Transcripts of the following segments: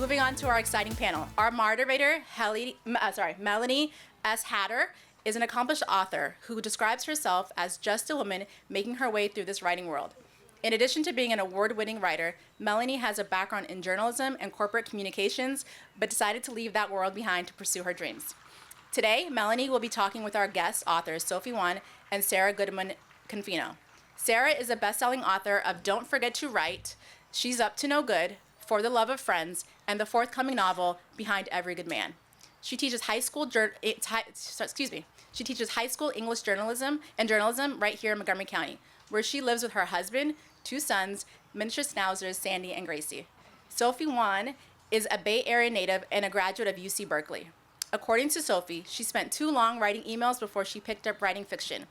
moving on to our exciting panel. Our moderator, Melanie S. Hatter, is an accomplished author who describes herself as just a woman making her way through this writing world. In addition to being an award-winning writer, Melanie has a background in journalism and corporate communications, but decided to leave that world behind to pursue her dreams. Today, Melanie will be talking with our guest authors, Sophie Wan and Sarah Goodman Confino. Sarah is a best-selling author of Don't Forget to Write, She's Up to No Good, For the Love of Friends, and the forthcoming novel, Behind Every Good Man. She teaches high school English journalism right here in Montgomery County, where she lives with her husband, 2 sons, miniature schnauzers, Sandy and Gracie. Sophie Wan is a Bay Area native and a graduate of UC Berkeley. According to Sophie, she spent too long writing emails before she picked up writing fiction.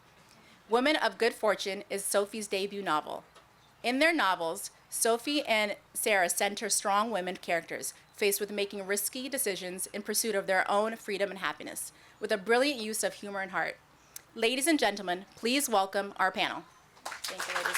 Women of Good Fortune is Sophie's debut novel. In their novels, Sophie and Sarah center strong women characters faced with making risky decisions in pursuit of their own freedom and happiness, with a brilliant use of humor and heart. Ladies and gentlemen, please welcome our panel. Thank you, ladies.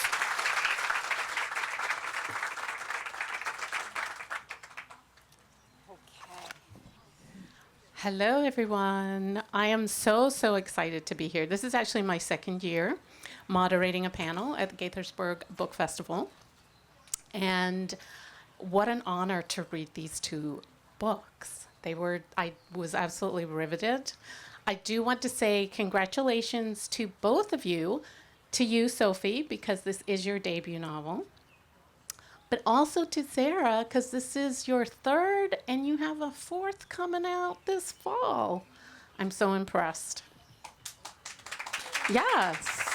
Hello, everyone. I am so excited to be here. This is actually my second year moderating a panel at the Gaithersburg Book Festival. And what an honor to read these 2 books. I was absolutely riveted. I do want to say congratulations to both of you, to you, Sophie, because this is your debut novel. But also to Sarah, because this is your 3rd, and you have a 4th coming out this fall. I'm so impressed. Yes.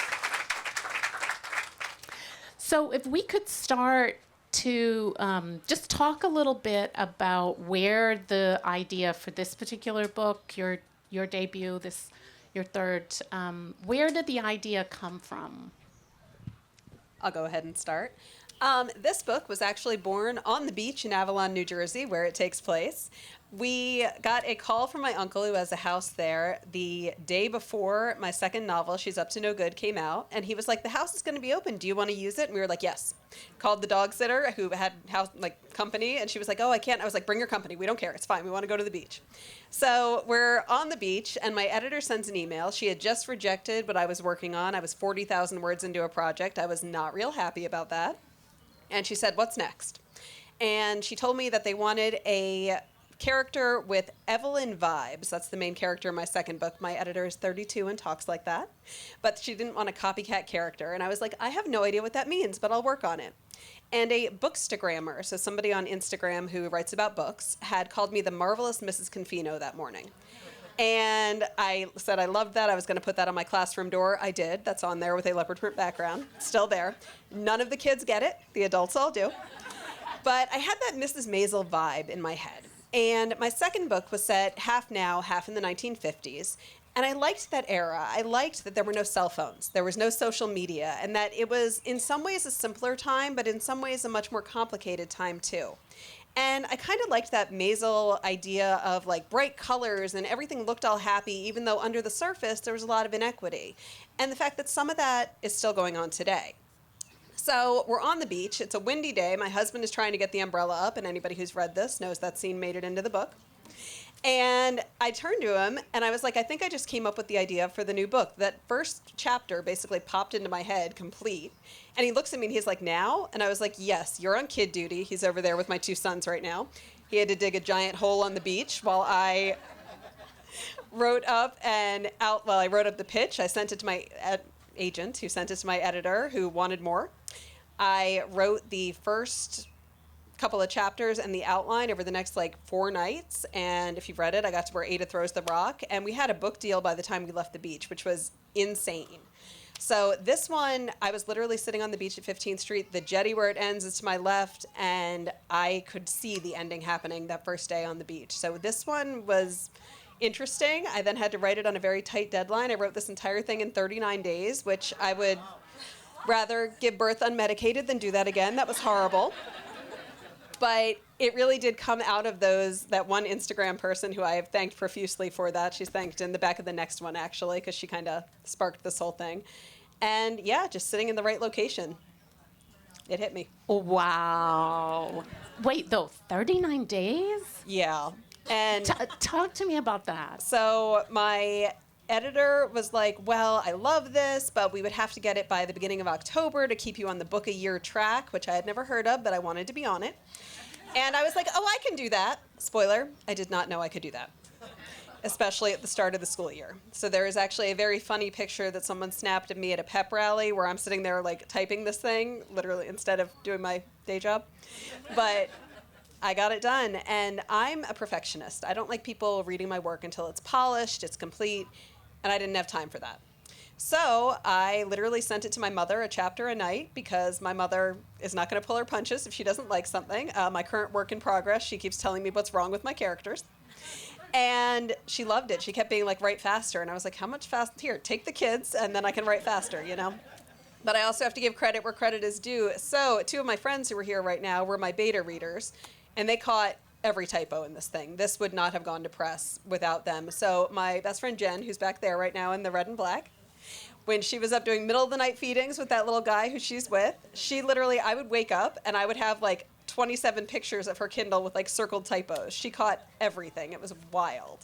So if we could start to just talk a little bit about where the idea for this particular book, your debut, your 3rd, where did the idea come from? I'll go ahead and start. This book was actually born on the beach in Avalon, New Jersey, where it takes place. We got a call from my uncle who has a house there the day before my second novel, She's Up to No Good, came out. And he was like, the house is going to be open. Do you want to use it? And we were like, yes. Called the dog sitter who had company. And she was like, oh, I can't. I was like, bring your company. We don't care. It's fine. We want to go to the beach. So we're on the beach and my editor sends an email. She had just rejected what I was working on. I was 40,000 words into a project. I was not real happy about that. And she said, what's next? And she told me that they wanted a character with Evelyn vibes. That's the main character in my second book. My editor is 32 and talks like that. But she didn't want a copycat character. And I was like, I have no idea what that means, but I'll work on it. And a bookstagrammer, so somebody on Instagram who writes about books, had called me the marvelous Mrs. Confino that morning. And I said I loved that. I was going to put that on my classroom door. I did. That's on there with a leopard print background. Still there. None of the kids get it. The adults all do. But I had that Mrs. Maisel vibe in my head. And my second book was set half now, half in the 1950s. And I liked that era. I liked that there were no cell phones. There was no social media. And that it was in some ways a simpler time, but in some ways a much more complicated time too. And I kind of liked that Maisel idea of like bright colors and everything looked all happy, even though under the surface there was a lot of inequity. And the fact that some of that is still going on today. So we're on the beach. It's a windy day. My husband is trying to get the umbrella up, and anybody who's read this knows that scene made it into the book. And I turned to him, and I was like, I think I just came up with the idea for the new book. That first chapter basically popped into my head complete. And he looks at me, and he's like, now? And I was like, yes, you're on kid duty. He's over there with my 2 sons right now. He had to dig a giant hole on the beach while I wrote up the pitch. I sent it to my agent, who sent it to my editor, who wanted more. I wrote the first couple of chapters and the outline over the next 4 nights, and if you've read it, I got to where Ada throws the rock, and we had a book deal by the time we left the beach, which was insane. So this one, I was literally sitting on the beach at 15th Street. The jetty where it ends is to my left, and I could see the ending happening that first day on the beach. So this one was interesting. I then had to write it on a very tight deadline. I wrote this entire thing in 39 days, which I would rather give birth unmedicated than do that again. That was horrible. But it really did come out of that one Instagram person who I have thanked profusely for that. She's thanked in the back of the next one, actually, because she kind of sparked this whole thing. And yeah, just sitting in the right location. It hit me. Wow. Wait, though, 39 days? Yeah. And Talk to me about that. so my editor was like, well, I love this, but we would have to get it by the beginning of October to keep you on the book a year track, which I had never heard of, but I wanted to be on it. And I was like, oh, I can do that. Spoiler, I did not know I could do that, especially at the start of the school year. So there is actually a very funny picture that someone snapped of me at a pep rally where I'm sitting there like typing this thing, literally, instead of doing my day job. But I got it done, and I'm a perfectionist. I don't like people reading my work until it's polished, it's complete, and I didn't have time for that. So I literally sent it to my mother a chapter a night because my mother is not going to pull her punches if she doesn't like something. My current work in progress, she keeps telling me what's wrong with my characters. And she loved it. She kept being like, write faster. And I was like, how much fast? Here, take the kids, and then I can write faster, you know? But I also have to give credit where credit is due. So 2 of my friends who are here right now were my beta readers, and they caught every typo in this thing. This would not have gone to press without them. So my best friend Jen, who's back there right now in the red and black, when she was up doing middle of the night feedings with that little guy who she's with, she literally, I would wake up and I would have like 27 pictures of her Kindle with like circled typos. She caught everything. It was wild.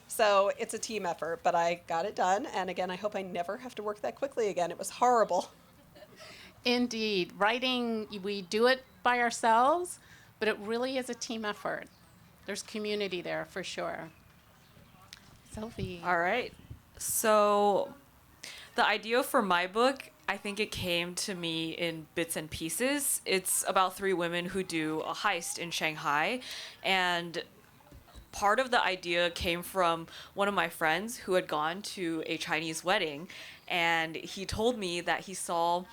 So it's a team effort, but I got it done. And again, I hope I never have to work that quickly again. It was horrible. Indeed. Writing, we do it by ourselves, but it really is a team effort. There's community there for sure. Sophie. All right. So the idea for my book, I think it came to me in bits and pieces. It's about 3 women who do a heist in Shanghai. And part of the idea came from one of my friends who had gone to a Chinese wedding. And he told me that he saw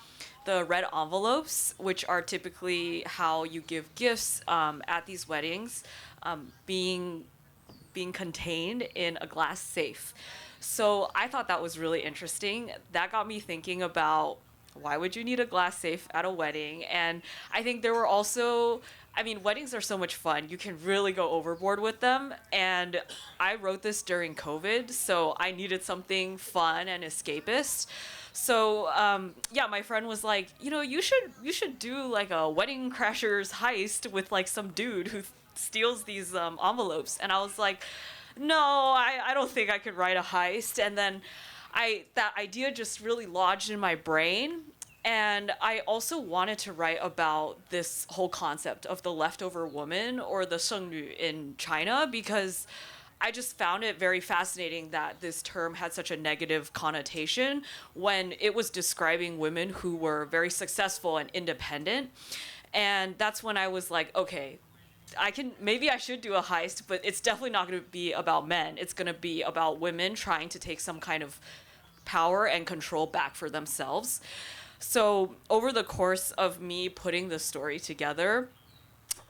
the red envelopes, which are typically how you give gifts at these weddings, being contained in a glass safe. So I thought that was really interesting. That got me thinking about why would you need a glass safe at a wedding? And I think there were also, I mean, weddings are so much fun. You can really go overboard with them. And I wrote this during COVID, so I needed something fun and escapist. So yeah, my friend was like, you know, you should do like a Wedding Crashers heist with like some dude who steals these envelopes. And I was like, no, I don't think I could write a heist. And then that idea just really lodged in my brain. And I also wanted to write about this whole concept of the leftover woman or the shengnu in China, because I just found it very fascinating that this term had such a negative connotation when it was describing women who were very successful and independent. And that's when I was like, okay, maybe I should do a heist, but it's definitely not going to be about men. It's going to be about women trying to take some kind of power and control back for themselves. So over the course of me putting the story together,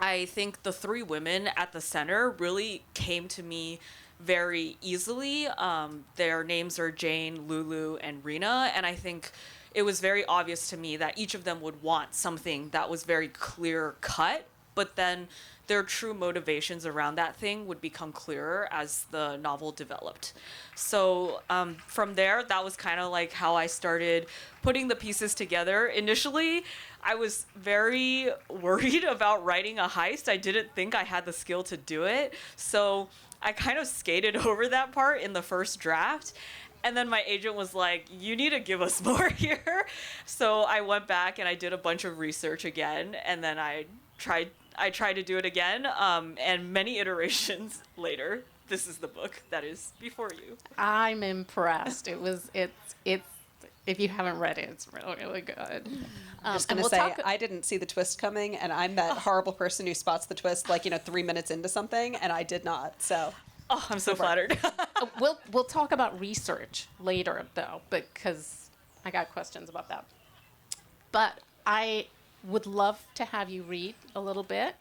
I think the 3 women at the center really came to me very easily. Their names are Jane, Lulu, and Rena, and I think it was very obvious to me that each of them would want something that was very clear cut, but then their true motivations around that thing would become clearer as the novel developed. So from there, that was kind of like how I started putting the pieces together. Initially, I was very worried about writing a heist. I didn't think I had the skill to do it. So I kind of skated over that part in the first draft. And then my agent was like, you need to give us more here. So I went back and I did a bunch of research again. And then I tried to do it again. And many iterations later, this is the book that is before you. I'm impressed. It's if you haven't read it, it's really, really good. I'm just going to say, I didn't see the twist coming, and I'm that horrible person who spots the twist like, 3 minutes into something, and I did not, so. Oh, I'm so flattered. We'll talk about research later, though, because I got questions about that. But I would love to have you read a little bit.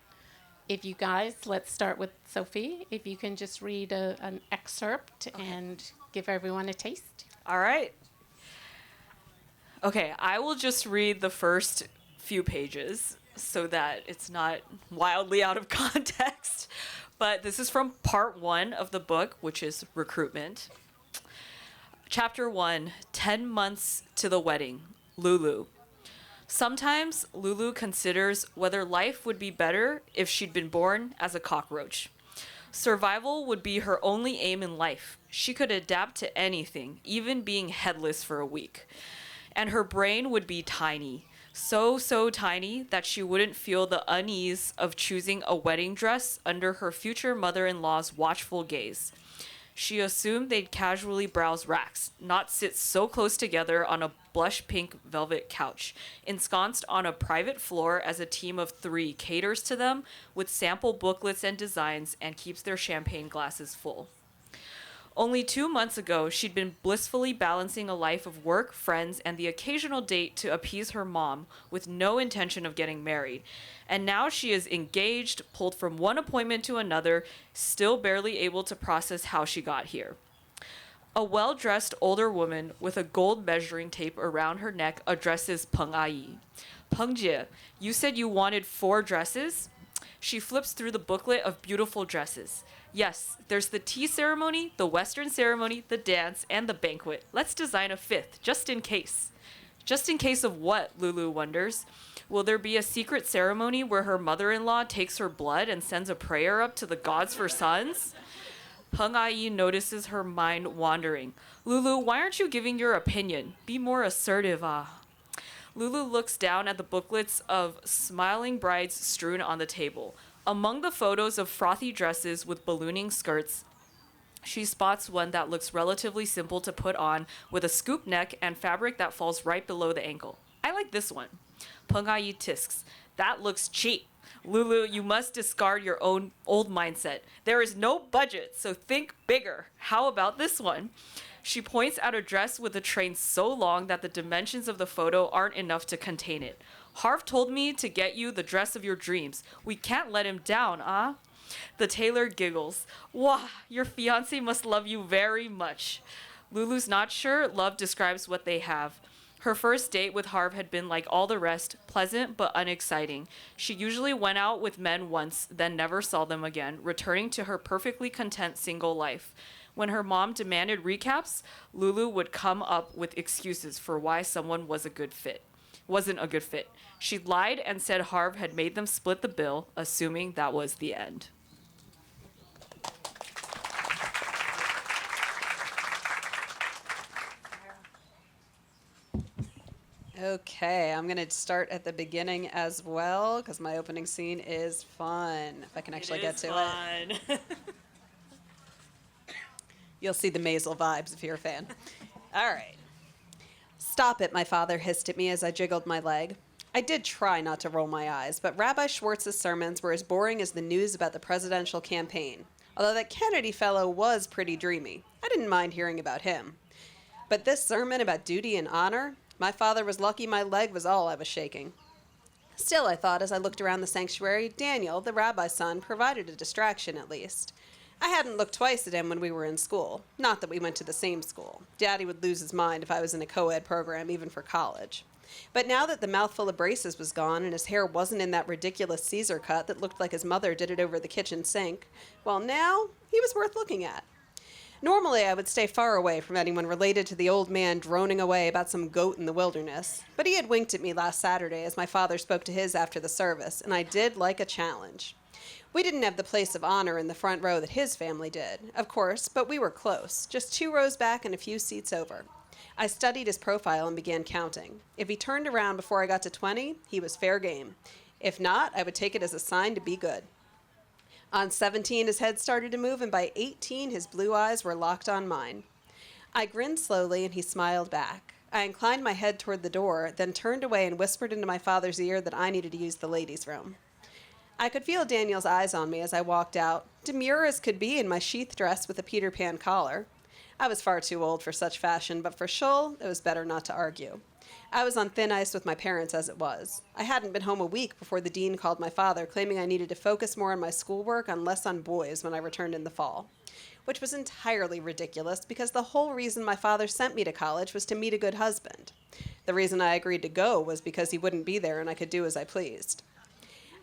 If you guys, let's start with Sophie. If you can just read an excerpt and give everyone a taste. All right. Okay, I will just read the first few pages so that it's not wildly out of context. But this is from part 1 of the book, which is recruitment. Chapter 1, 10 months to the wedding, Lulu. Sometimes Lulu considers whether life would be better if she'd been born as a cockroach. Survival would be her only aim in life. She could adapt to anything, even being headless for a week. And her brain would be tiny. So tiny that she wouldn't feel the unease of choosing a wedding dress under her future mother-in-law's watchful gaze. She assumed they'd casually browse racks, not sit so close together on a blush pink velvet couch, ensconced on a private floor as a team of 3 caters to them with sample booklets and designs and keeps their champagne glasses full. Only 2 months ago, she'd been blissfully balancing a life of work, friends, and the occasional date to appease her mom with no intention of getting married. And now she is engaged, pulled from one appointment to another, still barely able to process how she got here. A well-dressed older woman with a gold measuring tape around her neck addresses Peng Ai. Peng Jie, you said you wanted 4 dresses? She flips through the booklet of beautiful dresses. Yes, there's the tea ceremony, the Western ceremony, the dance, and the banquet. Let's design a 5th, just in case. Just in case of what, Lulu wonders. Will there be a secret ceremony where her mother-in-law takes her blood and sends a prayer up to the gods for sons? Peng Ai notices her mind wandering. Lulu, why aren't you giving your opinion? Be more assertive, ah. Lulu looks down at the booklets of smiling brides strewn on the table. Among the photos of frothy dresses with ballooning skirts, she spots one that looks relatively simple to put on with a scoop neck and fabric that falls right below the ankle. I like this one. Peng Ai tisks. That looks cheap. Lulu, you must discard your own old mindset. There is no budget, so think bigger. How about this one? She points at a dress with a train so long that the dimensions of the photo aren't enough to contain it. Harv told me to get you the dress of your dreams. We can't let him down, ah? The tailor giggles. Wah, your fiancé must love you very much. Lulu's not sure love describes what they have. Her first date with Harv had been like all the rest, pleasant but unexciting. She usually went out with men once, then never saw them again, returning to her perfectly content single life. When her mom demanded recaps, Lulu would come up with excuses for why someone wasn't a good fit. She lied and said Harv had made them split the bill, assuming that was the end. Okay, I'm going to start at the beginning as well because my opening scene is fun. If I can actually get to it. You'll see the Maisel vibes if you're a fan. All right. Stop it, my father hissed at me as I jiggled my leg. I did try not to roll my eyes, but Rabbi Schwartz's sermons were as boring as the news about the presidential campaign. Although that Kennedy fellow was pretty dreamy. I didn't mind hearing about him. But this sermon about duty and honor, my father was lucky my leg was all I was shaking. Still, I thought as I looked around the sanctuary, Daniel, the rabbi's son, provided a distraction at least. I hadn't looked twice at him when we were in school. Not that we went to the same school. Daddy would lose his mind if I was in a co-ed program, even for college. But now that the mouthful of braces was gone and his hair wasn't in that ridiculous Caesar cut that looked like his mother did it over the kitchen sink, well, now he was worth looking at. Normally, I would stay far away from anyone related to the old man droning away about some goat in the wilderness, but he had winked at me last Saturday as my father spoke to his after the service, and I did like a challenge. We didn't have the place of honor in the front row that his family did, of course, but we were close, just 2 rows back and a few seats over. I studied his profile and began counting. If he turned around before I got to 20, he was fair game. If not, I would take it as a sign to be good. On 17, his head started to move, and by 18, his blue eyes were locked on mine. I grinned slowly, and he smiled back. I inclined my head toward the door, then turned away and whispered into my father's ear that I needed to use the ladies' room. I could feel Daniel's eyes on me as I walked out, demure as could be in my sheath dress with a Peter Pan collar. I was far too old for such fashion, but for Shull, it was better not to argue. I was on thin ice with my parents as it was. I hadn't been home a week before the dean called my father, claiming I needed to focus more on my schoolwork and less on boys when I returned in the fall. Which was entirely ridiculous because the whole reason my father sent me to college was to meet a good husband. The reason I agreed to go was because he wouldn't be there and I could do as I pleased.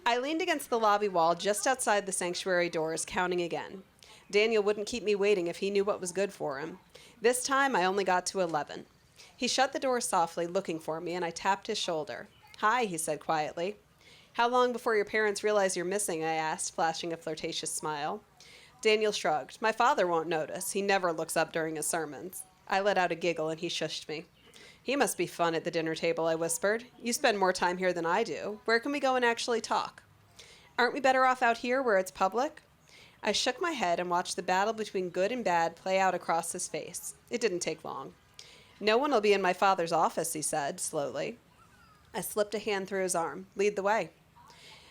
I leaned against the lobby wall just outside the sanctuary doors, counting again. Daniel wouldn't keep me waiting if he knew what was good for him. This time, I only got to 11. He shut the door softly, looking for me, and I tapped his shoulder. "Hi," he said quietly. "How long before your parents realize you're missing?" I asked, flashing a flirtatious smile. Daniel shrugged. "My father won't notice. He never looks up during his sermons." I let out a giggle and he shushed me. "He must be fun at the dinner table," I whispered. "You spend more time here than I do. Where can we go and actually talk?" "Aren't we better off out here where it's public?" I shook my head and watched the battle between good and bad play out across his face. It didn't take long. "No one will be in my father's office," he said, slowly. I slipped a hand through his arm. "Lead the way."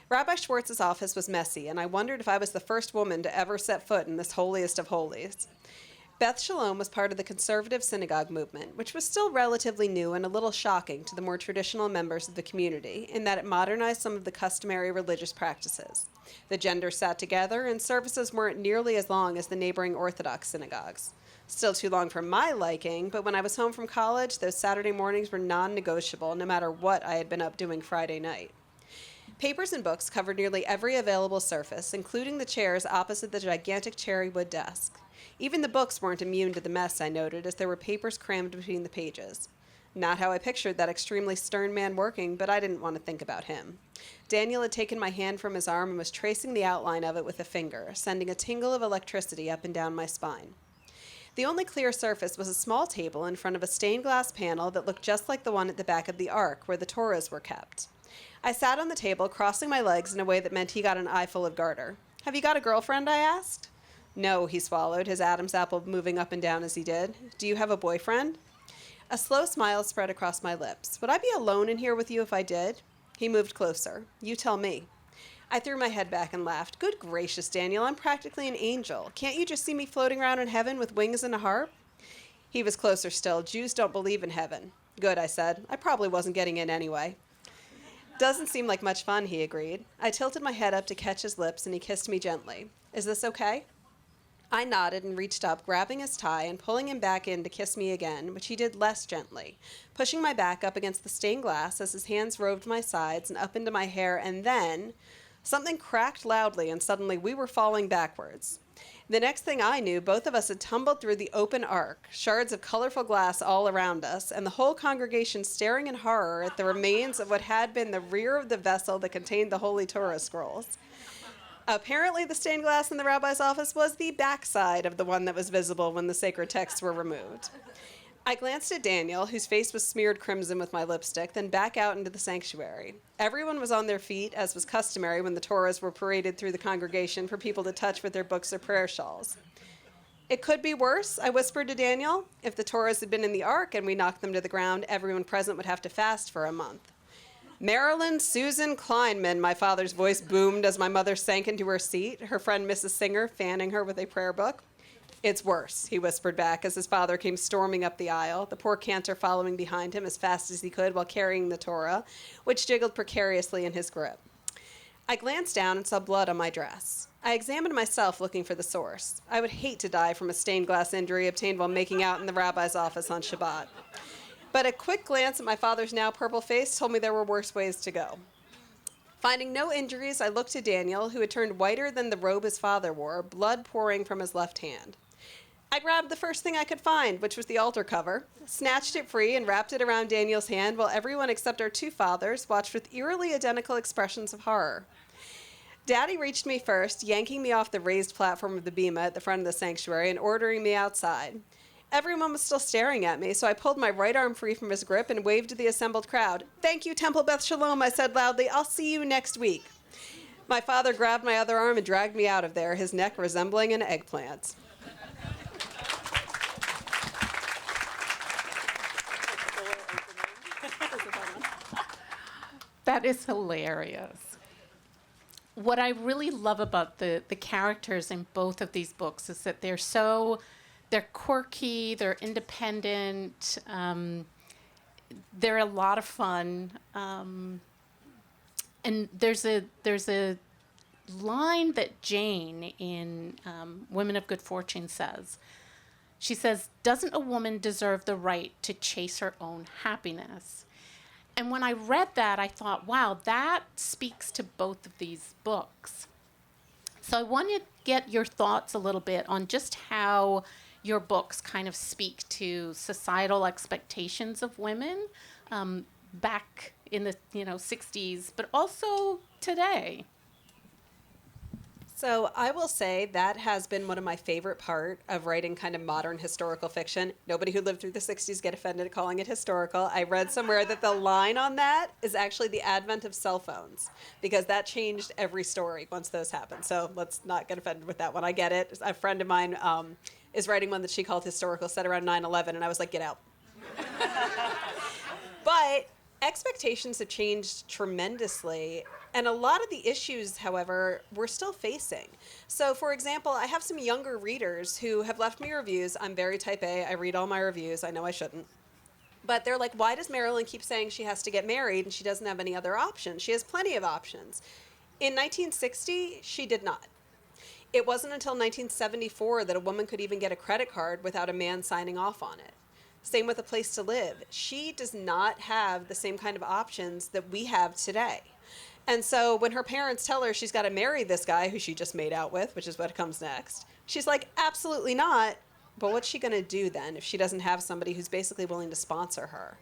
Rabbi Schwartz's office was messy, and I wondered if I was the first woman to ever set foot in this holiest of holies. Beth Shalom was part of the conservative synagogue movement, which was still relatively new and a little shocking to the more traditional members of the community in that it modernized some of the customary religious practices. The genders sat together, and services weren't nearly as long as the neighboring Orthodox synagogues. Still too long for my liking, but when I was home from college, those Saturday mornings were non-negotiable, no matter what I had been up doing Friday night. Papers and books covered nearly every available surface, including the chairs opposite the gigantic cherry wood desk. Even the books weren't immune to the mess, I noted, as there were papers crammed between the pages. Not how I pictured that extremely stern man working, but I didn't want to think about him. Daniel had taken my hand from his arm and was tracing the outline of it with a finger, sending a tingle of electricity up and down my spine. The only clear surface was a small table in front of a stained glass panel that looked just like the one at the back of the Ark, where the Torahs were kept. I sat on the table, crossing my legs in a way that meant he got an eyeful of garter. "Have you got a girlfriend?" I asked. "No," he swallowed, his Adam's apple moving up and down as he did. "Do you have a boyfriend?" A slow smile spread across my lips. "Would I be alone in here with you if I did?" He moved closer. "You tell me." I threw my head back and laughed. "Good gracious, Daniel, I'm practically an angel. Can't you just see me floating around in heaven with wings and a harp?" He was closer still. "Jews don't believe in heaven." "Good," I said. I probably wasn't getting in anyway. "Doesn't seem like much fun," he agreed. I tilted my head up to catch his lips, and he kissed me gently. "Is this okay?" I nodded and reached up, grabbing his tie and pulling him back in to kiss me again, which he did less gently, pushing my back up against the stained glass as his hands roved my sides and up into my hair, and then something cracked loudly, and suddenly we were falling backwards. The next thing I knew, both of us had tumbled through the open ark, shards of colorful glass all around us, and the whole congregation staring in horror at the remains of what had been the rear of the vessel that contained the Holy Torah scrolls. Apparently, the stained glass in the rabbi's office was the backside of the one that was visible when the sacred texts were removed. I glanced at Daniel, whose face was smeared crimson with my lipstick, then back out into the sanctuary. Everyone was on their feet, as was customary when the Torahs were paraded through the congregation for people to touch with their books or prayer shawls. "It could be worse," I whispered to Daniel. "If the Torahs had been in the ark and we knocked them to the ground, everyone present would have to fast for a month." "Marilyn Susan Kleinman," my father's voice boomed as my mother sank into her seat, her friend Mrs. Singer fanning her with a prayer book. "It's worse," he whispered back as his father came storming up the aisle, the poor cantor following behind him as fast as he could while carrying the Torah, which jiggled precariously in his grip. I glanced down and saw blood on my dress. I examined myself, looking for the source. I would hate to die from a stained glass injury obtained while making out in the rabbi's office on Shabbat. But a quick glance at my father's now purple face told me there were worse ways to go. Finding no injuries, I looked to Daniel, who had turned whiter than the robe his father wore, blood pouring from his left hand. I grabbed the first thing I could find, which was the altar cover, snatched it free, and wrapped it around Daniel's hand while everyone except our two fathers watched with eerily identical expressions of horror. Daddy reached me first, yanking me off the raised platform of the bema at the front of the sanctuary and ordering me outside. Everyone was still staring at me, so I pulled my right arm free from his grip and waved to the assembled crowd. "Thank you, Temple Beth Shalom," I said loudly. "I'll see you next week." My father grabbed my other arm and dragged me out of there, his neck resembling an eggplant. That is hilarious. What I really love about the characters in both of these books is that they're quirky, they're independent, they're a lot of fun. And there's a line that Jane in Women of Good Fortune says. She says, "Doesn't a woman deserve the right to chase her own happiness?" And when I read that, I thought, wow, that speaks to both of these books. So I want to get your thoughts a little bit on just how your books kind of speak to societal expectations of women back in the 60s, but also today? So I will say that has been one of my favorite part of writing kind of modern historical fiction. Nobody who lived through the 60s get offended at calling it historical. I read somewhere that the line on that is actually the advent of cell phones, because that changed every story once those happened. So let's not get offended with that one. I get it. A friend of mine is writing one that she called historical, set around 9/11, and I was like, get out. But expectations have changed tremendously. And a lot of the issues, however, we're still facing. So, for example, I have some younger readers who have left me reviews. I'm very type A. I read all my reviews. I know I shouldn't. But they're like, why does Marilyn keep saying she has to get married and she doesn't have any other options? She has plenty of options. In 1960, she did not. It wasn't until 1974 that a woman could even get a credit card without a man signing off on it. Same with a place to live. She does not have the same kind of options that we have today. And so when her parents tell her she's got to marry this guy who she just made out with, which is what comes next, she's like, absolutely not. But what's she going to do then if she doesn't have somebody who's basically willing to sponsor her?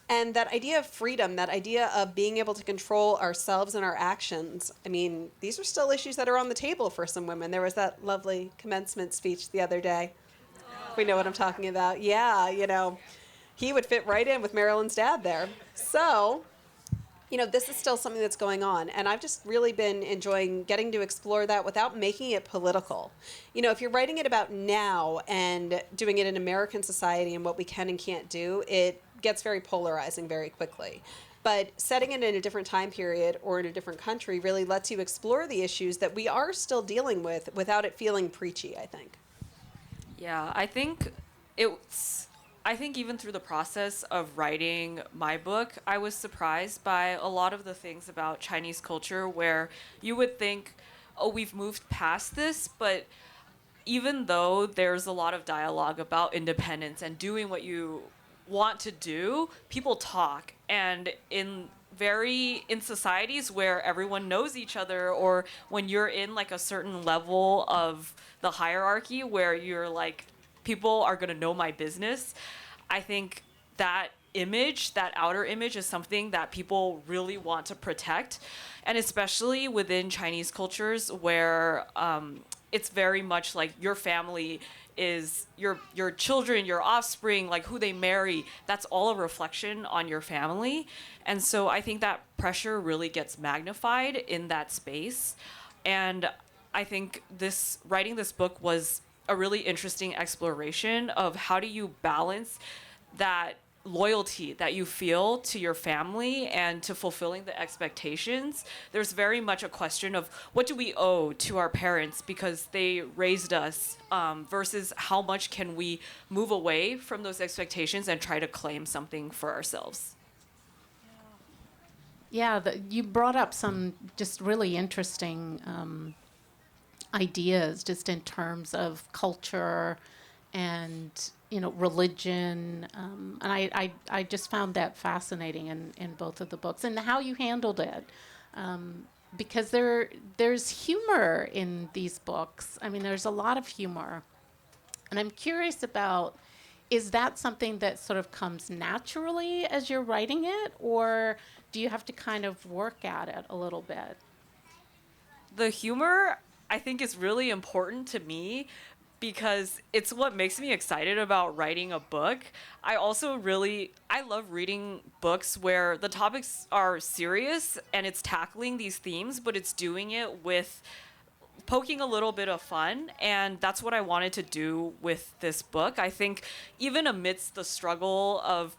And that idea of freedom, that idea of being able to control ourselves and our actions, I mean, these are still issues that are on the table for some women. There was that lovely commencement speech the other day. We know what I'm talking about. Yeah, he would fit right in with Marilyn's dad there. So, this is still something that's going on. And I've just really been enjoying getting to explore that without making it political. If you're writing it about now and doing it in American society and what we can and can't do, it gets very polarizing very quickly. But setting it in a different time period or in a different country really lets you explore the issues that we are still dealing with without it feeling preachy, I think. Yeah, I think even through the process of writing my book, I was surprised by a lot of the things about Chinese culture where you would think, oh, we've moved past this, but even though there's a lot of dialogue about independence and doing what you want to do, people talk. And in societies where everyone knows each other, or when you're in like a certain level of the hierarchy where you're like, people are going to know my business, I think that image, that outer image, is something that people really want to protect. And especially within Chinese cultures where it's very much like your family is your children, your offspring, like who they marry, that's all a reflection on your family. And so I think that pressure really gets magnified in that space. And I think writing this book was a really interesting exploration of how do you balance that loyalty that you feel to your family and to fulfilling the expectations. There's very much a question of what do we owe to our parents because they raised us, versus how much can we move away from those expectations and try to claim something for ourselves. Yeah, you brought up some just really interesting ideas just in terms of culture and religion, and I just found that fascinating in both of the books and how you handled it, because there's humor in these books. I mean, there's a lot of humor, and I'm curious about, is that something that sort of comes naturally as you're writing it, or do you have to kind of work at it a little bit? The humor, I think, is really important to me because it's what makes me excited about writing a book. I love reading books where the topics are serious and it's tackling these themes, but it's doing it with poking a little bit of fun. And that's what I wanted to do with this book. I think even amidst the struggle of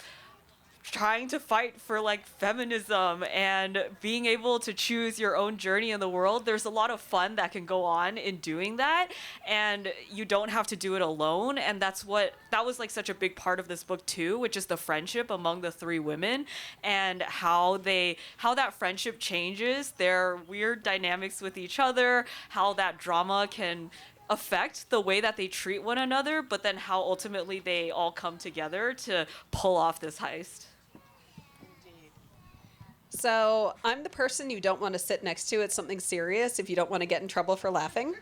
trying to fight for like feminism and being able to choose your own journey in the world, there's a lot of fun that can go on in doing that, and you don't have to do it alone. And that was like such a big part of this book too, which is the friendship among the three women and how that friendship changes their weird dynamics with each other, how that drama can affect the way that they treat one another, but then how ultimately they all come together to pull off this heist. So I'm the person you don't want to sit next to at something serious if you don't want to get in trouble for laughing.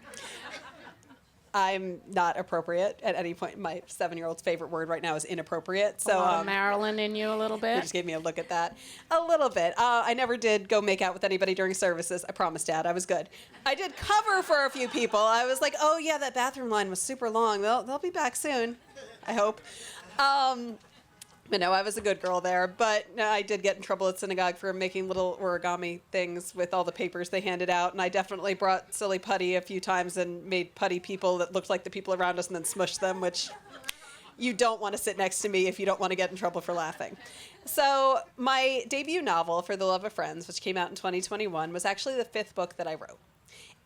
I'm not appropriate at any point. My 7-year-old's favorite word right now is inappropriate. So Marilyn in you a little he bit. just gave me a look at that. A little bit. I never did go make out with anybody during services. I promise, Dad. I was good. I did cover for a few people. I was like, oh, yeah, that bathroom line was super long. They'll be back soon, I hope. But no, I was a good girl there. But no, I did get in trouble at synagogue for making little origami things with all the papers they handed out. And I definitely brought silly putty a few times and made putty people that looked like the people around us and then smushed them, which you don't want to sit next to me if you don't want to get in trouble for laughing. So my debut novel, For the Love of Friends, which came out in 2021, was actually the 5th book that I wrote.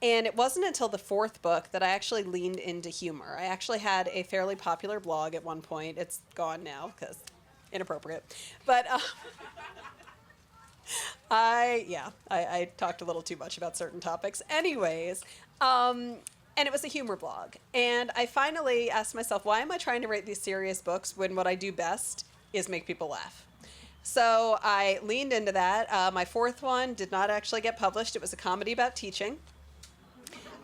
And it wasn't until the 4th book that I actually leaned into humor. I actually had a fairly popular blog at one point. It's gone now because inappropriate. But I talked a little too much about certain topics. Anyways, and it was a humor blog. And I finally asked myself, why am I trying to write these serious books when what I do best is make people laugh? So I leaned into that. My 4th one did not actually get published. It was a comedy about teaching.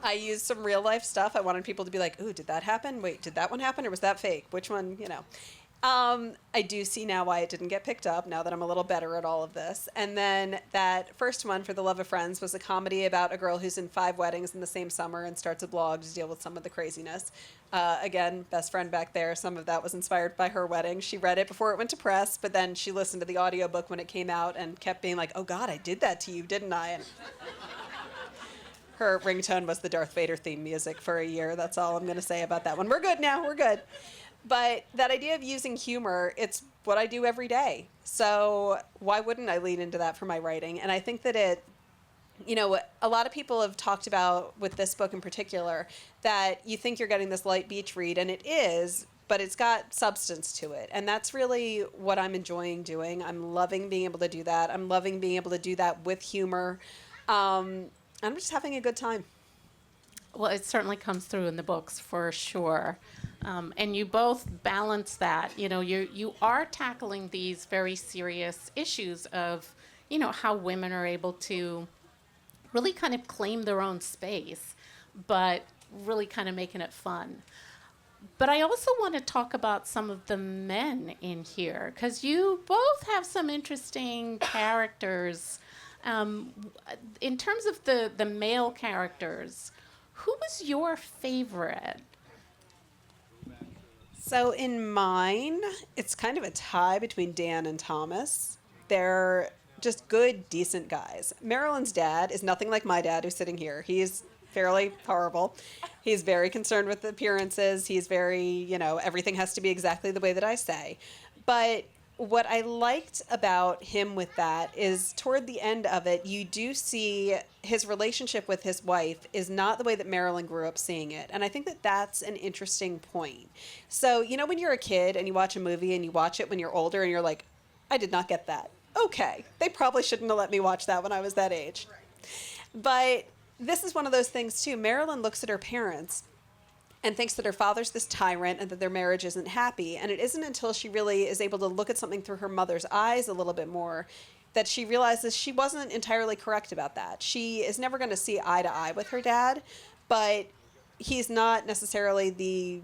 I used some real life stuff. I wanted people to be like, ooh, did that happen? Wait, did that one happen or was that fake? Which one, I do see now why it didn't get picked up, now that I'm a little better at all of this. And then that first one, For the Love of Friends, was a comedy about a girl who's in 5 weddings in the same summer and starts a blog to deal with some of the craziness. Again, best friend back there, some of that was inspired by her wedding. She read it before it went to press, but then she listened to the audiobook when it came out and kept being like, oh God, I did that to you, didn't I? And her ringtone was the Darth Vader theme music for a year. That's all I'm going to say about that one. We're good now. We're good. But that idea of using humor, it's what I do every day. So why wouldn't I lean into that for my writing? And I think that a lot of people have talked about, with this book in particular, that you think you're getting this light beach read, and it is, but it's got substance to it. And that's really what I'm enjoying doing. I'm loving being able to do that. I'm loving being able to do that with humor. I'm just having a good time. Well, it certainly comes through in the books for sure. And you both balance that. You are tackling these very serious issues of, how women are able to really kind of claim their own space, but really kind of making it fun. But I also want to talk about some of the men in here, because you both have some interesting characters. In terms of the male characters, who was your favorite? So in mine, it's kind of a tie between Dan and Thomas. They're just good, decent guys. Marilyn's dad is nothing like my dad, who's sitting here. He's fairly horrible. He's very concerned with appearances. He's very, everything has to be exactly the way that I say. But what I liked about him with that is toward the end of it, you do see his relationship with his wife is not the way that Marilyn grew up seeing it. And I think that that's an interesting point. So, when you're a kid and you watch a movie and you watch it when you're older and you're like, I did not get that. Okay, they probably shouldn't have let me watch that when I was that age. But this is one of those things too. Marilyn looks at her parents and thinks that her father's this tyrant and that their marriage isn't happy. And it isn't until she really is able to look at something through her mother's eyes a little bit more that she realizes she wasn't entirely correct about that. She is never going to see eye to eye with her dad, but he's not necessarily the,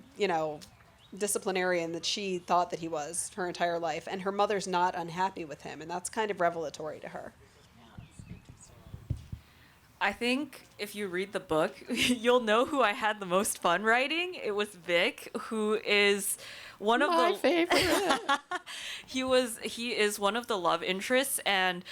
disciplinarian that she thought that he was her entire life. And her mother's not unhappy with him, and that's kind of revelatory to her. I think if you read the book, you'll know who I had the most fun writing. It was Vic, who is one of My favorite. he is one of the love interests, and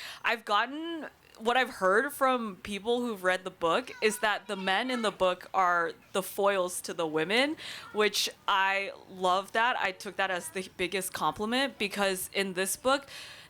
what I've heard from people who've read the book is that the men in the book are the foils to the women, which I love that. I took that as the biggest compliment, because in this book,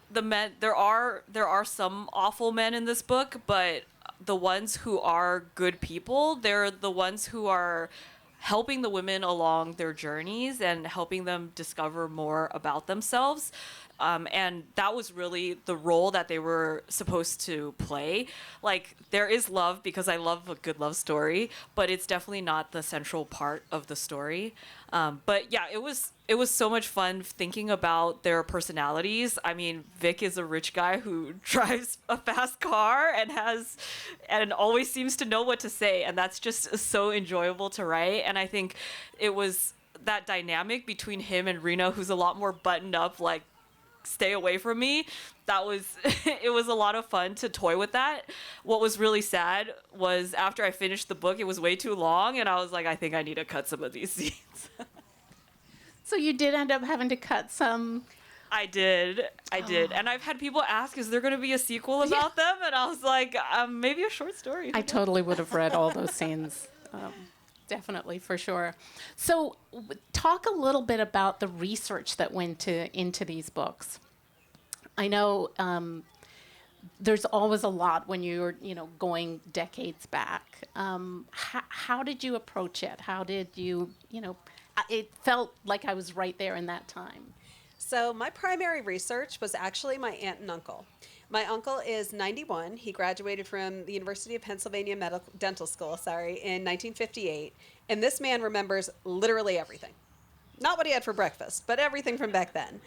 the men, there are some awful men in this book, but the ones who are good people, they're the ones who are helping the women along their journeys and helping them discover more about themselves. and that was really the role that they were supposed to play. Like, there is love because I love a good love story, but it's definitely not the central part of the story. But yeah, it was so much fun thinking about their personalities. I mean, Vic is a rich guy who drives a fast car and always seems to know what to say, and that's just so enjoyable to write. And I think it was that dynamic between him and Rena, who's a lot more buttoned up, like, stay away from me. That was it was a lot of fun to toy with that. What was really sad was after I finished the book, it was way too long, and I was like, I think I need to cut some of these scenes. So you did end up having to cut some. I did. And I've had people ask, is there going to be a sequel about them? And I was like, maybe a short story. I totally would have read all those scenes. Definitely, for sure. So talk a little bit about the research that went into these books. I know there's always a lot when you're, going decades back. How did you approach it? How did you, it felt like I was right there in that time. So my primary research was actually my aunt and uncle. My uncle is 91. He graduated from the University of Pennsylvania Dental School, in 1958. And this man remembers literally everything. Not what he had for breakfast, but everything from back then.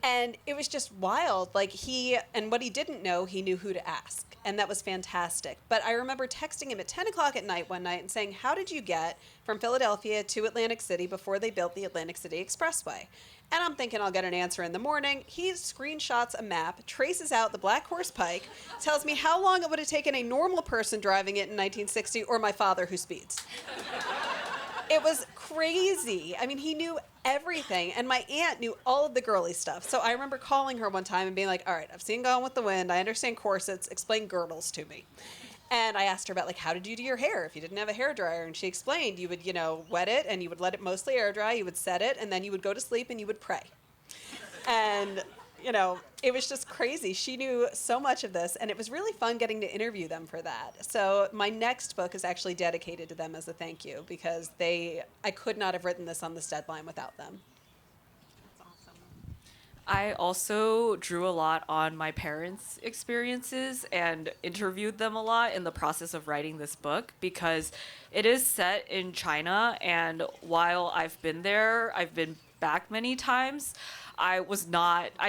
And it was just wild. And what he didn't know, he knew who to ask. And that was fantastic. But I remember texting him at 10 o'clock at night one night and saying, how did you get from Philadelphia to Atlantic City before they built the Atlantic City Expressway? And I'm thinking I'll get an answer in the morning. He screenshots a map, traces out the Black Horse Pike, tells me how long it would have taken a normal person driving it in 1960 or my father who speeds. It was crazy. I mean, he knew everything. And my aunt knew all of the girly stuff. So I remember calling her one time and being like, all right, I've seen Gone with the Wind. I understand corsets. Explain girdles to me. And I asked her about, how did you do your hair if you didn't have a hairdryer? And she explained you would, wet it and you would let it mostly air dry. You would set it and then you would go to sleep and you would pray. And, it was just crazy. She knew so much of this, and it was really fun getting to interview them for that. So my next book is actually dedicated to them as a thank you because I could not have written this on this deadline without them. That's awesome. I also drew a lot on my parents' experiences and interviewed them a lot in the process of writing this book because it is set in China, and while I've been there, I've been back many times. I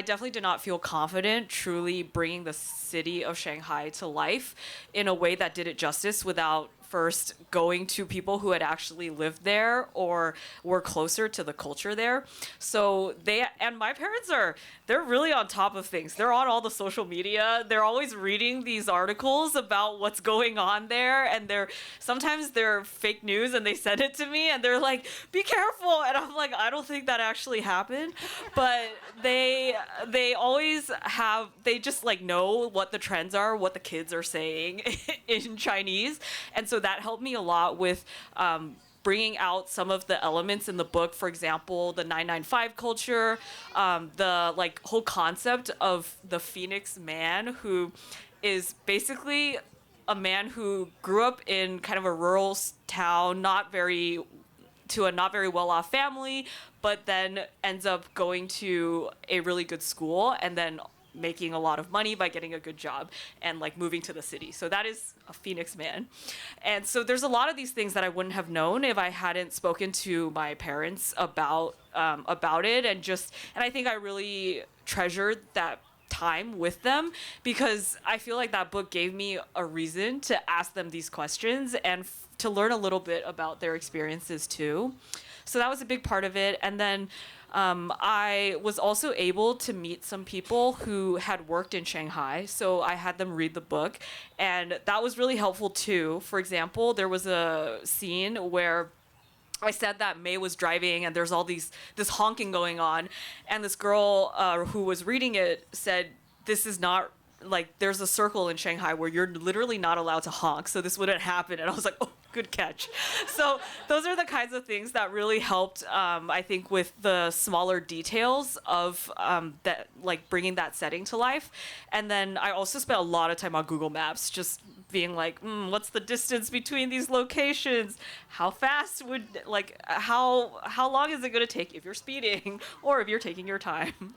definitely did not feel confident truly bringing the city of Shanghai to life in a way that did it justice without first going to people who had actually lived there or were closer to the culture there. So my parents they're really on top of things. They're on all the social media. They're always reading these articles about what's going on there. And sometimes they're fake news and they send it to me and they're like, be careful. And I'm like, I don't think that actually happened. But they always they just know what the trends are, what the kids are saying in Chinese. And so that helped me a lot with bringing out some of the elements in the book. For example, the 995 culture, the whole concept of the Phoenix man, who is basically a man who grew up in kind of a rural town, to a not very well-off family, but then ends up going to a really good school and then making a lot of money by getting a good job and moving to the city. So that is a Phoenix man. And so there's a lot of these things that I wouldn't have known if I hadn't spoken to my parents about it. And I think I really treasured that time with them because I feel like that book gave me a reason to ask them these questions and to learn a little bit about their experiences too. So that was a big part of it. And then I was also able to meet some people who had worked in Shanghai. So I had them read the book, and that was really helpful too. For example, there was a scene where I said that May was driving and there's all this honking going on, and this girl who was reading it said, this is not there's a circle in Shanghai where you're literally not allowed to honk, so this wouldn't happen. And I was like, oh, good catch. So those are the kinds of things that really helped, I think, with the smaller details of that, bringing that setting to life. And then I also spent a lot of time on Google Maps, just being like, what's the distance between these locations? How fast how long is it going to take if you're speeding or if you're taking your time?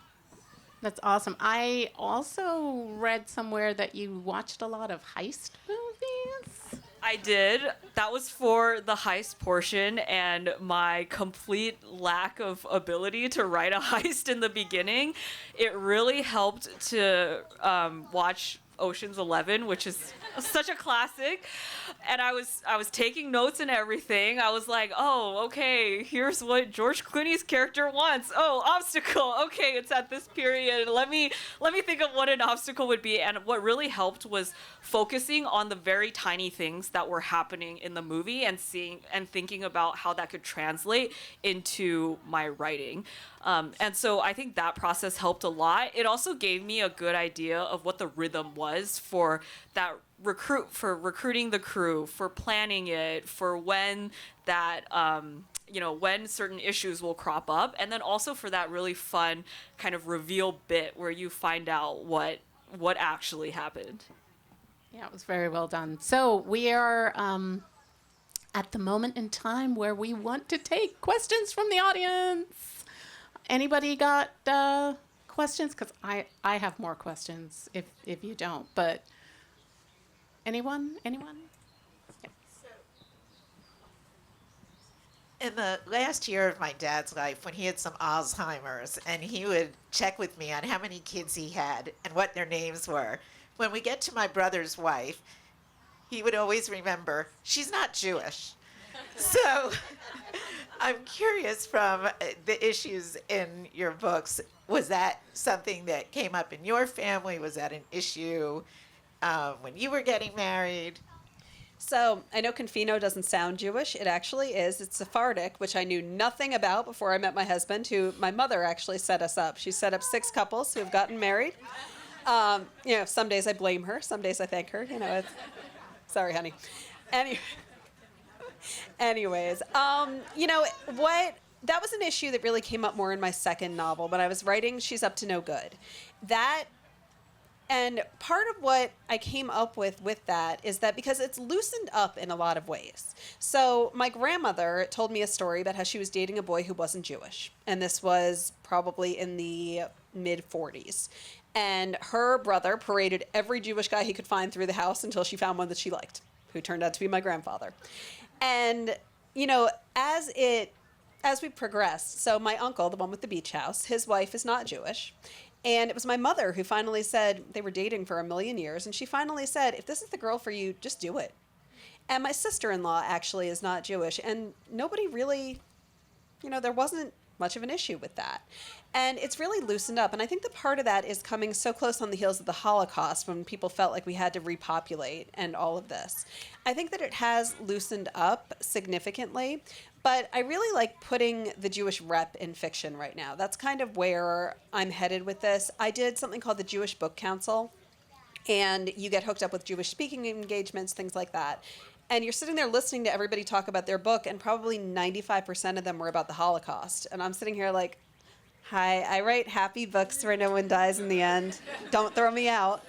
That's awesome. I also read somewhere that you watched a lot of heist movies. I did. That was for the heist portion, and my complete lack of ability to write a heist in the beginning. It really helped to watch Ocean's 11, which is such a classic. And I was taking notes and everything. I was like, oh, okay, here's what George Clooney's character wants. Oh, obstacle. Okay, it's at this period. Let me think of what an obstacle would be. And what really helped was focusing on the very tiny things that were happening in the movie and seeing and thinking about how that could translate into my writing. And so I think that process helped a lot. It also gave me a good idea of what the rhythm was for that recruiting the crew, for planning it, for when that, when certain issues will crop up. And then also for that really fun kind of reveal bit where you find out what actually happened. Yeah, it was very well done. So we are at the moment in time where we want to take questions from the audience. Anybody got questions? Because I have more questions if you don't. But anyone? In the last year of my dad's life, when he had some Alzheimer's, and he would check with me on how many kids he had and what their names were, when we get to my brother's wife, he would always remember, she's not Jewish. So I'm curious, from the issues in your books, was that something that came up in your family? Was that an issue when you were getting married? So I know Confino doesn't sound Jewish. It actually is. It's Sephardic, which I knew nothing about before I met my husband, who my mother actually set us up. She set up 6 couples who have gotten married. Some days I blame her. Some days I thank her. Sorry, honey. Anyways, that was an issue that really came up more in my second novel. When I was writing She's Up to No Good. And part of what I came up with that is that because it's loosened up in a lot of ways. So my grandmother told me a story about how she was dating a boy who wasn't Jewish. And this was probably in the mid-40s. And her brother paraded every Jewish guy he could find through the house until she found one that she liked, who turned out to be my grandfather. And, as we progressed, so my uncle, the one with the beach house, his wife is not Jewish. And it was my mother who finally said, they were dating for a million years, and she finally said, if this is the girl for you, just do it. And my sister-in-law actually is not Jewish, and nobody really, there wasn't much of an issue with that. And it's really loosened up. And I think that part of that is coming so close on the heels of the Holocaust, when people felt like we had to repopulate and all of this. I think that it has loosened up significantly, but I really like putting the Jewish rep in fiction right now. That's kind of where I'm headed with this. I did something called the Jewish Book Council, and you get hooked up with Jewish speaking engagements, things like that. And you're sitting there listening to everybody talk about their book, and probably 95% of them were about the Holocaust. And I'm sitting here like, hi, I write happy books where no one dies in the end. Don't throw me out.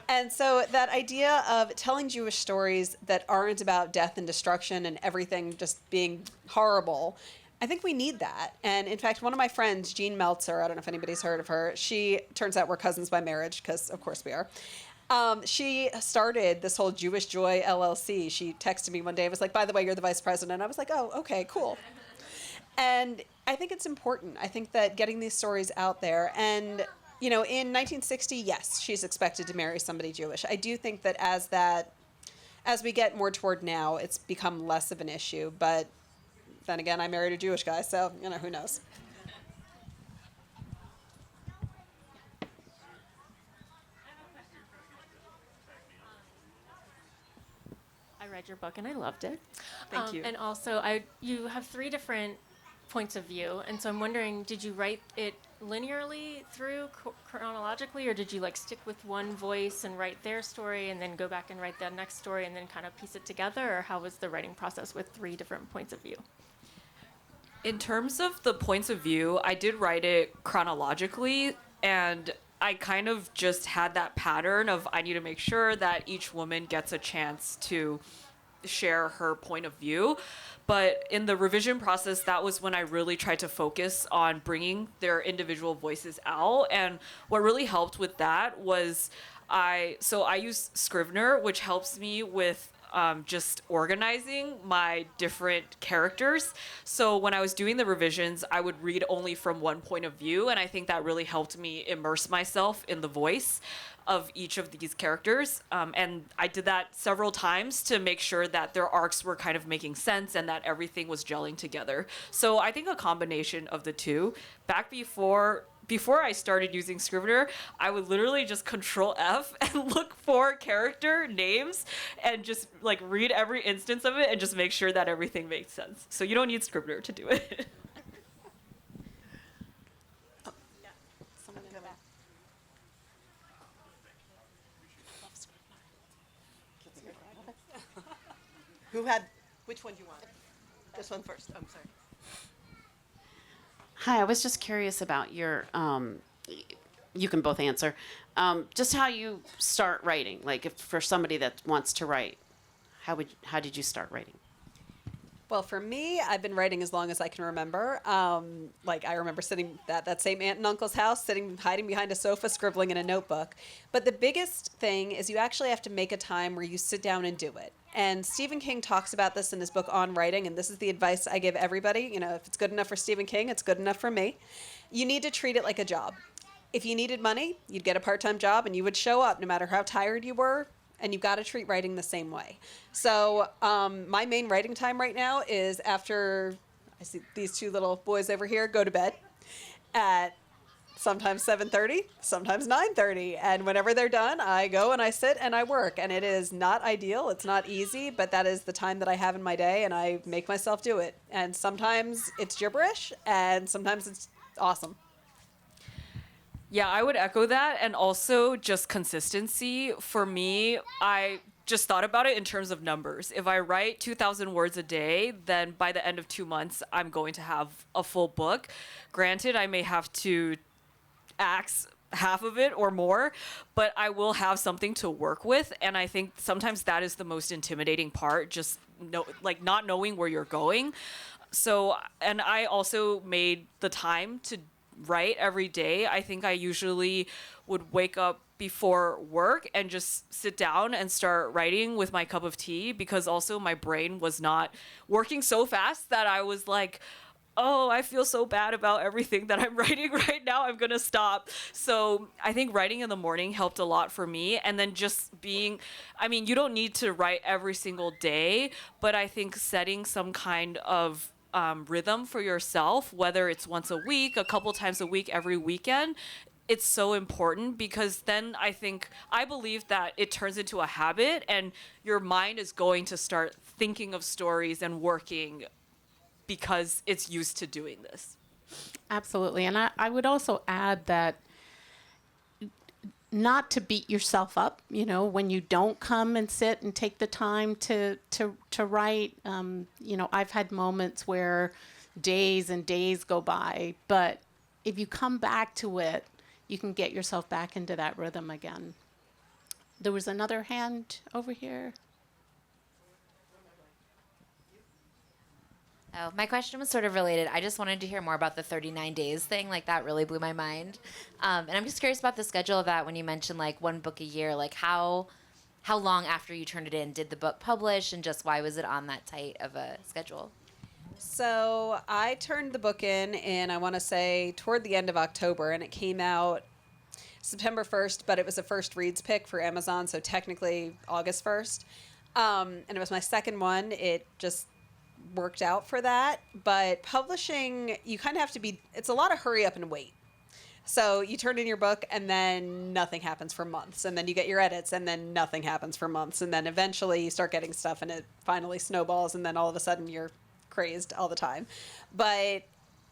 And so that idea of telling Jewish stories that aren't about death and destruction and everything just being horrible, I think we need that. And in fact, one of my friends, Jean Meltzer, I don't know if anybody's heard of her, she, turns out we're cousins by marriage, because of course we are. She started this whole Jewish Joy LLC. She texted me one day and was like, by the way, you're the vice president. I was like, oh, okay, cool. And I think it's important. I think that getting these stories out there, and, in 1960, yes, she's expected to marry somebody Jewish. I do think that as we get more toward now, it's become less of an issue. But then again, I married a Jewish guy, so, who knows? I read your book and I loved it. Thank you. And also, you have 3 different points of view, and so I'm wondering, did you write it linearly through chronologically, or did you stick with one voice and write their story and then go back and write the next story and then kind of piece it together, or how was the writing process with 3 different points of view? In terms of the points of view, I did write it chronologically, and I kind of just had that pattern of I need to make sure that each woman gets a chance to share her point of view. But in the revision process, that was when I really tried to focus on bringing their individual voices out. And what really helped with that was I use Scrivener, which helps me with just organizing my different characters. So when I was doing the revisions, I would read only from one point of view, and I think that really helped me immerse myself in the voice of each of these characters. And I did that several times to make sure that their arcs were kind of making sense and that everything was gelling together. So I think a combination of the two. Back before I started using Scrivener, I would literally just Control F and look for character names and just like read every instance of it and just make sure that everything makes sense. So you don't need Scrivener to do it. Which one do you want? This one first. I'm sorry. Hi, I was just curious about your, you can both answer, just how you start writing. Like, if for somebody that wants to write, how did you start writing? Well, for me, I've been writing as long as I can remember. Like, I remember sitting at that same aunt and uncle's house, hiding behind a sofa, scribbling in a notebook. But the biggest thing is you actually have to make a time where you sit down and do it. And Stephen King talks about this in his book On Writing, and this is the advice I give everybody. You know, if it's good enough for Stephen King, it's good enough for me. You need to treat it like a job. If you needed money, you'd get a part-time job, and you would show up no matter how tired you were, and you've got to treat writing the same way. So my main writing time right now is after I see these two little boys over here go to bed at sometimes 7:30, sometimes 9:30. And whenever they're done, I go and I sit and I work. And it is not ideal. It's not easy, but that is the time that I have in my day, and I make myself do it. And sometimes it's gibberish, and sometimes it's awesome. Yeah, I would echo that. And also just consistency. For me, I just thought about it in terms of numbers. If I write 2,000 words a day, then by the end of 2 months, I'm going to have a full book. Granted, I may have to axe half of it or more, but I will have something to work with. And I think sometimes that is the most intimidating part, just not knowing where you're going. So, and I also made the time to write every day. I think I usually would wake up before work and just sit down and start writing with my cup of tea, because also my brain was not working so fast that I was like, oh, I feel so bad about everything that I'm writing right now. I'm going to stop. So I think writing in the morning helped a lot for me. And then just being, I mean, you don't need to write every single day, but I think setting some kind of rhythm for yourself, whether it's once a week, a couple times a week, every weekend, it's so important, because then I believe that it turns into a habit and your mind is going to start thinking of stories and working because it's used to doing this. Absolutely. And I would also add that not to beat yourself up, you know, when you don't come and sit and take the time to write. You know, I've had moments where days and days go by, but if you come back to it, you can get yourself back into that rhythm again. There was another hand over here. Oh, my question was sort of related. I just wanted to hear more about the 39 days thing. Like, that really blew my mind. And I'm just curious about the schedule of that when you mentioned, like, one book a year. Like, how long after you turned it in did the book publish, and just why was it on that tight of a schedule? So I turned the book in, I want to say, toward the end of October, and it came out September 1st, but it was a first reads pick for Amazon, so technically August 1st. And it was my second one. It just worked out for that. But publishing, you kind of have to be, it's a lot of hurry up and wait. So you turn in your book and then nothing happens for months. And then you get your edits and then nothing happens for months. And then eventually you start getting stuff and it finally snowballs, and then all of a sudden you're crazed all the time. But,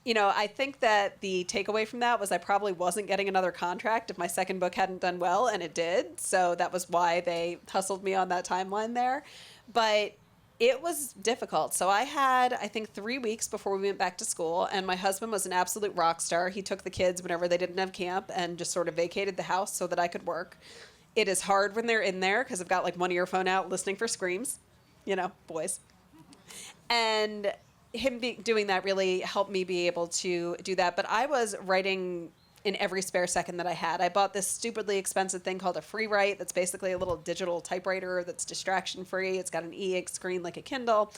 you know, I think that the takeaway from that was I probably wasn't getting another contract if my second book hadn't done well, and it did. So that was why they hustled me on that timeline there. But it was difficult. So I had, I think, 3 weeks before we went back to school, and my husband was an absolute rock star. He took the kids whenever they didn't have camp and just sort of vacated the house so that I could work. It is hard when they're in there because I've got like one earphone out listening for screams. boys. And him doing that really helped me be able to do that. But I was writing in every spare second that I had. I bought this stupidly expensive thing called a free write that's basically a little digital typewriter that's distraction free. It's got an e-ink screen like a Kindle.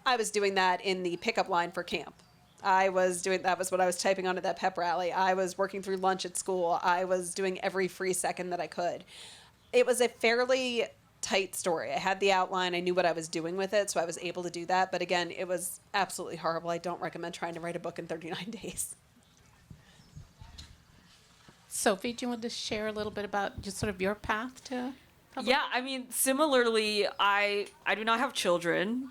I was doing that in the pickup line for camp. That was what I was typing on at that pep rally. I was working through lunch at school. I was doing every free second that I could. It was a fairly tight story. I had the outline. I knew what I was doing with it, so I was able to do that. But again, it was absolutely horrible. I don't recommend trying to write a book in 39 days. Sophie, do you want to share a little bit about just sort of your path to publishing? Yeah, I mean, similarly, I do not have children.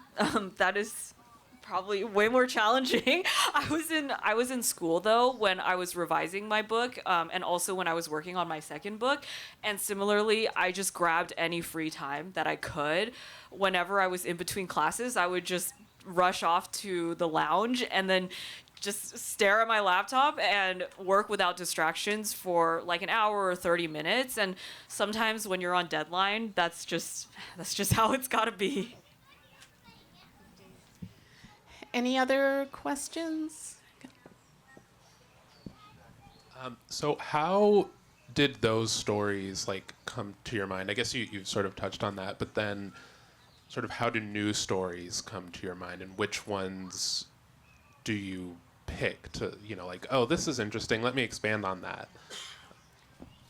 That is probably way more challenging. I was in school though when I was revising my book, and also when I was working on my second book. And similarly, I just grabbed any free time that I could. Whenever I was in between classes, I would just rush off to the lounge and then just stare at my laptop and work without distractions for like an hour or 30 minutes. And sometimes when you're on deadline, that's just how it's got to be. Any other questions? So how did those stories come to your mind? I guess you've sort of touched on that, but then sort of how do new stories come to your mind, and which ones do you pick to, oh, this is interesting, let me expand on that?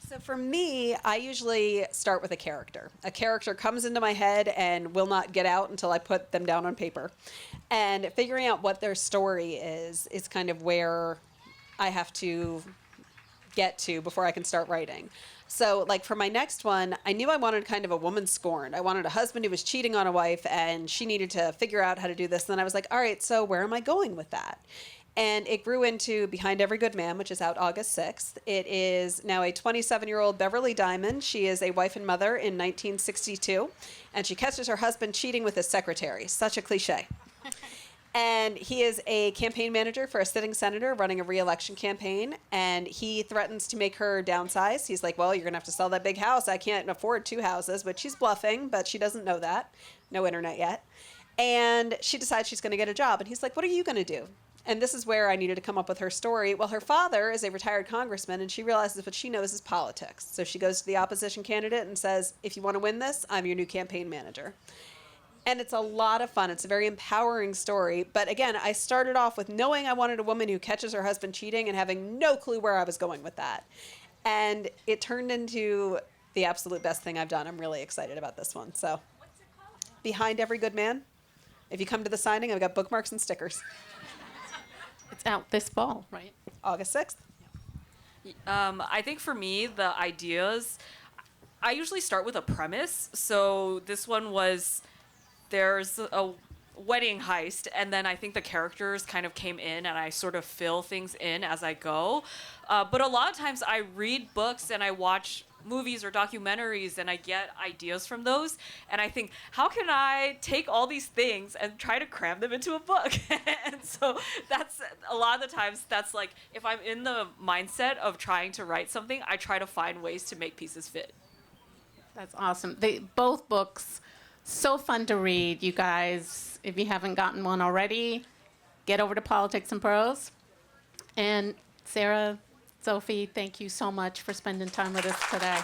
So for me, I usually start with a character. A character comes into my head and will not get out until I put them down on paper. And figuring out what their story is kind of where I have to get to before I can start writing. So for my next one, I knew I wanted kind of a woman scorned. I wanted a husband who was cheating on a wife and she needed to figure out how to do this. And then I was like, all right, so where am I going with that? And it grew into Behind Every Good Man, which is out August 6th. It is now a 27-year-old Beverly Diamond. She is a wife and mother in 1962, and she catches her husband cheating with his secretary. Such a cliche. And he is a campaign manager for a sitting senator running a re-election campaign, and he threatens to make her downsize. He's like, well, you're going to have to sell that big house. I can't afford 2 houses, but she's bluffing, but she doesn't know that. No internet yet. And she decides she's going to get a job, and he's like, what are you going to do? And this is where I needed to come up with her story. Well, her father is a retired congressman, and she realizes what she knows is politics. So she goes to the opposition candidate and says, if you want to win this, I'm your new campaign manager. And it's a lot of fun. It's a very empowering story. But again, I started off with knowing I wanted a woman who catches her husband cheating and having no clue where I was going with that. And it turned into the absolute best thing I've done. I'm really excited about this one. So, what's it called? Behind Every Good Man. If you come to the signing, I've got bookmarks and stickers. It's out this fall, right? August 6th. I think for me, the ideas, I usually start with a premise. So this one was, there's a wedding heist, and then I think the characters kind of came in, and I sort of fill things in as I go. But a lot of times I read books and I watch movies or documentaries and I get ideas from those, and I think, how can I take all these things and try to cram them into a book? And so that's a lot of the times, that's if I'm in the mindset of trying to write something, I try to find ways to make pieces fit. That's awesome. Both books, so fun to read. You guys, if you haven't gotten one already, get over to Politics and Prose. And Sarah, Sophie, thank you so much for spending time with us today.